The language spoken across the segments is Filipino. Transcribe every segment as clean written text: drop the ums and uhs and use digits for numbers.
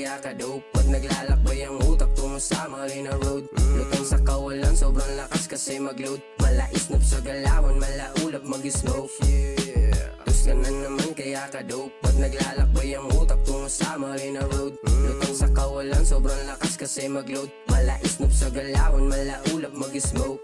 kaya ka dope. Pag naglalakbay ang utak tungo sa Marina Road, lutang sa kawalan, sobrang lakas kasi mag-load. Malaisnop sa galawan, malaulap mag-smoke. Tus ka na naman kaya ka dope. Pag naglalakbay ang utak tungo sa Marina Road, lutang sa kawalan, sobrang lakas kasi mag-load. Malaisnop sa galawan, malaulap mag-smoke.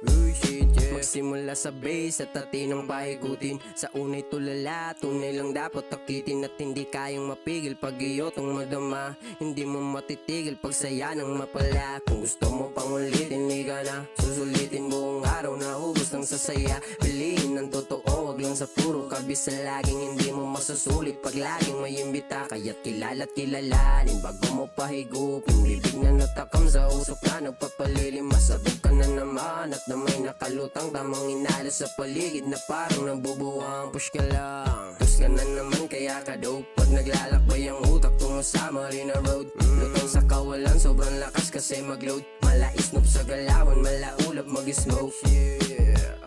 Magsimula sa base at tatinang pahigutin. Sa unay tulala, tunay lang dapat takitin. At hindi kayang mapigil pag iyotong madama. Hindi mo matitigil pag saya ng mapala. Kung gusto mo pang ulitin, hindi ka na susulitin. Buong araw na ubos ng sasaya. Piliin ng totoo, wag lang sa puro kabisa. Laging hindi mo masasulit pag laging may imbita. Kaya't kilala't kilalanin bago mo pahigupin. Bibig na natakam sa usok na nagpapalilim. Masabog ka na naman at na may nakalutang tamang inala sa paligid na parang nabubuwang. Push ka lang, tus ka na naman kaya ka dope. Pag naglalakbay ang utak tungo sa Marina Road, lutang sa kawalan, sobrang lakas kasi mag-load. Malaisnop sa galawan, malaulap mag-smoke.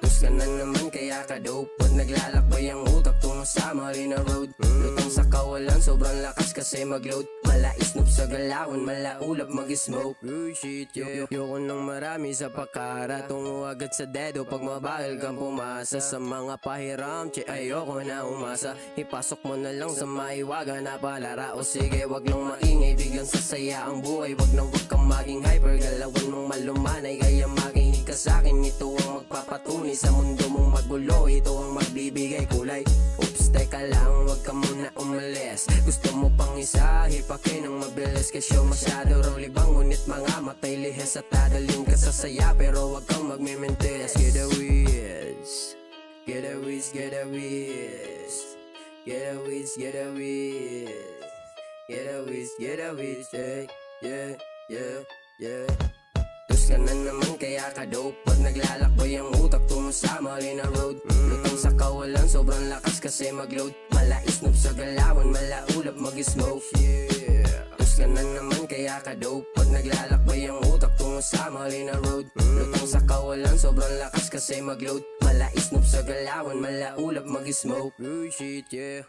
Tus ka na naman kaya ka dope. Pag naglalakbay ang utak tungo sa Marina Road, lutang sa kawalan, sobrang lakas kasi mag-load. Malaisnop sa galawan, malaulap mag-smoke. Yoko ng marami sa pakara, tungo agad sa dedo pag mabagal kang pumasa. Sa mga pahiram, ayoko na umasa. Ipasok mo na lang sa maiwaga na palara. O sige, wag lang maingay, biglang sasaya ang buhay. Wag na wag kang maging hyper, galawan mong malumanay. Kaya makinig ka sa'kin, ito ang magpapatunay sa mundo mong magulo. Ito ang magbibigay kulay. Oops, teka lang, wag ka muna umalis. Gusto mo pang isa, hipakin ang mabilis. Kasyo masyado raw libang, ngunit mga matay lihes. At dadalhin ka sa saya, pero wag kang magmimintis. Get a whiz, get a whiz, get a whiz, get a whiz, get a whiz, get a whiz, get a whiz, yeah, yeah, yeah. Tus ka na naman kaya ka dope. Pag naglalakbay ang utak tungo sa Marina Road, lutang sa kawalan, sobrang lakas kasi mag-load. Malaisnop sa galawan, malaulap mag-smoke. Tus ka na naman kaya ka dope. Pag naglalakbay ang utak tungo sa Marina Road, lutang sa kawalan, sobrang lakas kasi mag-load. Malaisnop sa galawan, malaulap mag-smoke. Oh shit, yeah.